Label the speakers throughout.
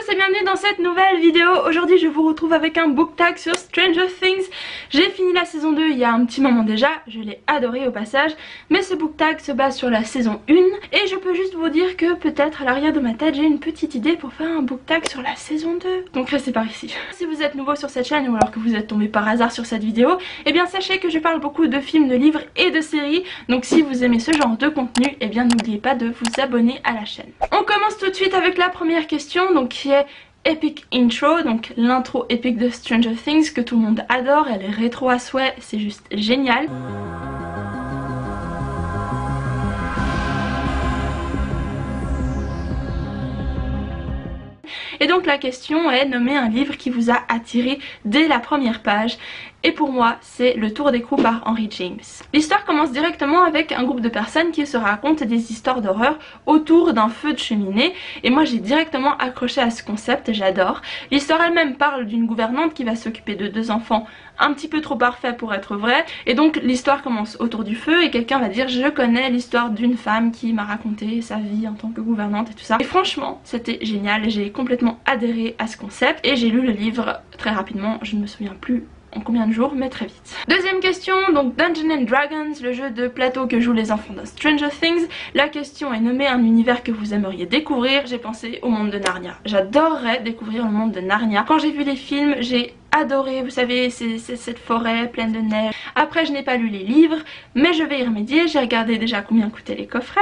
Speaker 1: tous et bienvenue dans cette nouvelle vidéo. Aujourd'hui je vous retrouve avec un book tag sur Stranger Things. J'ai fini la saison 2 il y a un petit moment déjà, je l'ai adoré au passage. Mais ce book tag se base sur la saison 1 et je peux juste vous dire que peut-être à l'arrière de ma tête j'ai une petite idée pour faire un book tag sur la saison 2. Donc restez par ici. Si vous êtes nouveau sur cette chaîne ou alors que vous êtes tombé par hasard sur cette vidéo, eh bien sachez que je parle beaucoup de films, de livres et de séries. Donc si vous aimez ce genre de contenu, eh bien n'oubliez pas de vous abonner à la chaîne. On commence tout de suite avec la première question, donc qui est Epic Intro, donc l'intro épique de Stranger Things que tout le monde adore, elle est rétro à souhait, c'est juste génial. Et donc la question est, nommer un livre qui vous a attiré dès la première page. Et pour moi, c'est Le Tour d'écrou par Henry James. L'histoire commence directement avec un groupe de personnes qui se racontent des histoires d'horreur autour d'un feu de cheminée. Et moi j'ai directement accroché à ce concept, j'adore. L'histoire elle-même parle d'une gouvernante qui va s'occuper de deux enfants un petit peu trop parfaits pour être vrais. Et donc l'histoire commence autour du feu et quelqu'un va dire je connais l'histoire d'une femme qui m'a raconté sa vie en tant que gouvernante et tout ça. Et franchement c'était génial, j'ai complètement adhéré à ce concept et j'ai lu le livre très rapidement, je ne me souviens plus en combien de jours, mais très vite. Deuxième question, donc Dungeons and Dragons, le jeu de plateau que jouent les enfants dans Stranger Things. La question est nommer un univers que vous aimeriez découvrir. J'ai pensé au monde de Narnia. J'adorerais découvrir le monde de Narnia. Quand j'ai vu les films, j'ai adoré, vous savez, c'est cette forêt pleine de neige. Après je n'ai pas lu les livres, mais je vais y remédier, j'ai regardé déjà combien coûtaient les coffrets.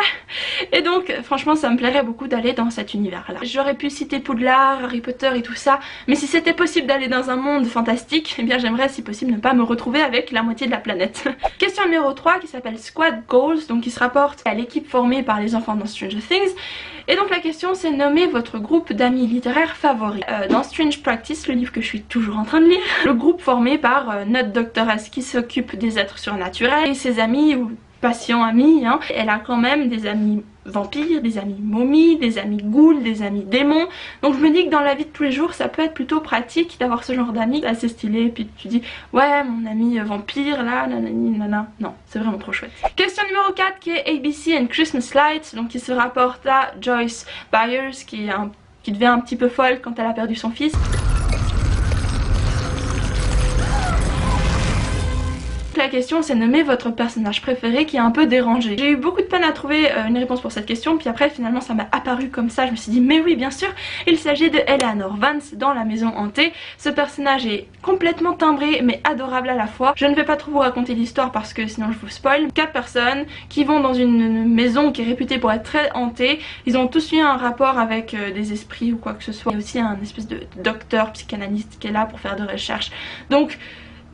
Speaker 1: Et donc franchement ça me plairait beaucoup d'aller dans cet univers là. J'aurais pu citer Poudlard, Harry Potter et tout ça, mais si c'était possible d'aller dans un monde fantastique, eh bien j'aimerais si possible ne pas me retrouver avec la moitié de la planète. Question numéro 3 qui s'appelle Squad Goals, donc qui se rapporte à l'équipe formée par les enfants dans Stranger Things. Et donc la question c'est nommer votre groupe d'amis littéraires favoris. Dans Strange Practice, le livre que je suis toujours en train de lire, le groupe formé par notre doctoresse qui s'occupe des êtres surnaturels et ses amis ou patients amis, hein. Elle a quand même des amis vampires, des amis momies, des amis ghouls, des amis démons. Donc je me dis que dans la vie de tous les jours ça peut être plutôt pratique d'avoir ce genre d'amis assez stylé. Et puis tu dis ouais mon ami vampire là, nanani nana. Non, c'est vraiment trop chouette. Question numéro 4 qui est ABC and Christmas Lights, donc qui se rapporte à Joyce Byers qui devient un petit peu folle quand elle a perdu son fils. La question c'est nommer votre personnage préféré qui est un peu dérangé. J'ai eu beaucoup de peine à trouver une réponse pour cette question, puis après finalement ça m'a apparu comme ça, je me suis dit mais oui bien sûr, il s'agit de Eleanor Vance dans La Maison Hantée. Ce personnage est complètement timbré mais adorable à la fois. Je ne vais pas trop vous raconter l'histoire parce que sinon je vous spoil. 4 personnes qui vont dans une maison qui est réputée pour être très hantée. Ils ont tous eu un rapport avec des esprits ou quoi que ce soit. Il y a aussi un espèce de docteur psychanalyste qui est là pour faire de recherches. Donc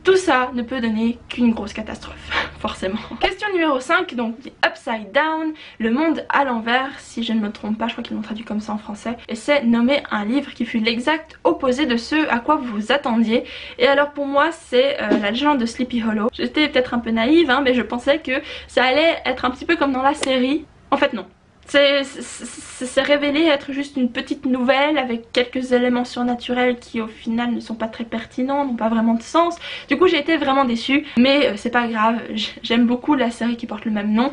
Speaker 1: tout ça ne peut donner qu'une grosse catastrophe, forcément. Question numéro 5, donc Upside Down, le monde à l'envers, si je ne me trompe pas, je crois qu'ils l'ont traduit comme ça en français. Et c'est nommer un livre qui fut l'exact opposé de ce à quoi vous vous attendiez. Et alors pour moi c'est la légende de Sleepy Hollow. J'étais peut-être un peu naïve, hein, mais je pensais que ça allait être un petit peu comme dans la série. En fait non. C'est révélé être juste une petite nouvelle avec quelques éléments surnaturels qui au final ne sont pas très pertinents, n'ont pas vraiment de sens. Du coup j'ai été vraiment déçue, mais c'est pas grave, j'aime beaucoup la série qui porte le même nom.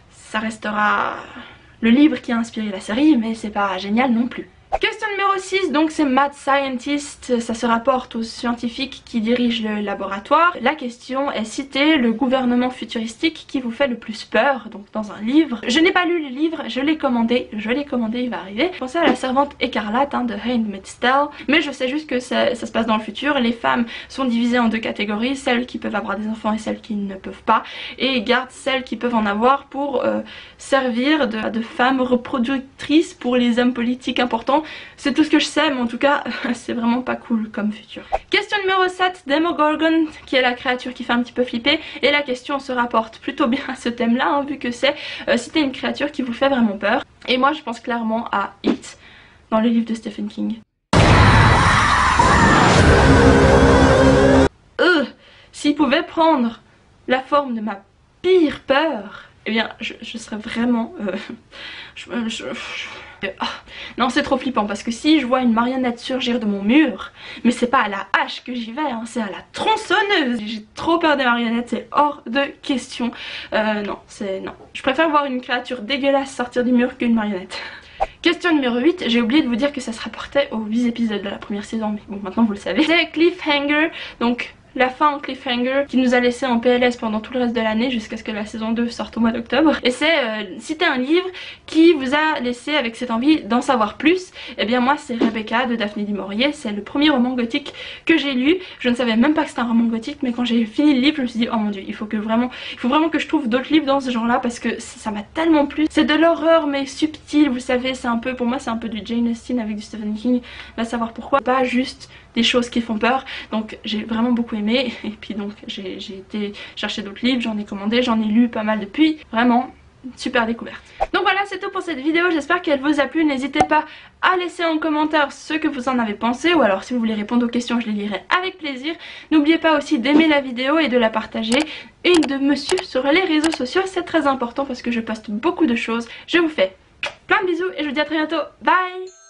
Speaker 1: Ça restera le livre qui a inspiré la série, mais c'est pas génial non plus. Question numéro 6, donc c'est Mad Scientist, ça se rapporte aux scientifiques qui dirigent le laboratoire. La question est citer le gouvernement futuristique qui vous fait le plus peur, donc dans un livre. Je n'ai pas lu le livre, je l'ai commandé, il va arriver. Je pensais à La Servante écarlate de Handmaid's Tale, mais je sais juste que ça se passe dans le futur. Les femmes sont divisées en 2 catégories, celles qui peuvent avoir des enfants et celles qui ne peuvent pas, et gardent celles qui peuvent en avoir pour servir de femmes reproductrices pour les hommes politiques importants. C'est tout ce que je sais, mais en tout cas c'est vraiment pas cool comme futur. Question numéro 7, Demogorgon, qui est la créature qui fait un petit peu flipper. Et la question se rapporte plutôt bien à ce thème là, hein, vu que c'est citer une créature qui vous fait vraiment peur. Et moi je pense clairement à It, dans le livre de Stephen King. S'il pouvait prendre la forme de ma pire peur, eh bien je serais vraiment... Non c'est trop flippant parce que si je vois une marionnette surgir de mon mur, mais c'est pas à la hache que j'y vais, hein, c'est à la tronçonneuse. J'ai trop peur des marionnettes, c'est hors de question. Non, je préfère voir une créature dégueulasse sortir du mur qu'une marionnette. Question numéro 8, j'ai oublié de vous dire que ça se rapportait aux 8 épisodes de la première saison, mais bon maintenant vous le savez. C'est Cliffhanger, donc la fin en cliffhanger qui nous a laissé en PLS pendant tout le reste de l'année jusqu'à ce que la saison 2 sorte au mois d'octobre. Et c'est citer un livre qui vous a laissé avec cette envie d'en savoir plus. Et bien moi c'est Rebecca de Daphné du Maurier, c'est le premier roman gothique que j'ai lu. Je ne savais même pas que c'était un roman gothique, mais quand j'ai fini le livre je me suis dit oh mon dieu, il faut vraiment que je trouve d'autres livres dans ce genre là parce que ça m'a tellement plu. C'est de l'horreur mais subtil, vous savez, c'est un peu, pour moi c'est un peu du Jane Austen avec du Stephen King, va savoir pourquoi, pas juste des choses qui font peur. Donc j'ai vraiment beaucoup aimé et puis donc j'ai été chercher d'autres livres, j'en ai commandé, j'en ai lu pas mal depuis, vraiment super découverte. Donc voilà, c'est tout pour cette vidéo, j'espère qu'elle vous a plu. N'hésitez pas à laisser en commentaire ce que vous en avez pensé, ou alors si vous voulez répondre aux questions je les lirai avec plaisir. N'oubliez pas aussi d'aimer la vidéo et de la partager et de me suivre sur les réseaux sociaux, c'est très important parce que je poste beaucoup de choses. Je vous fais plein de bisous et je vous dis à très bientôt, bye.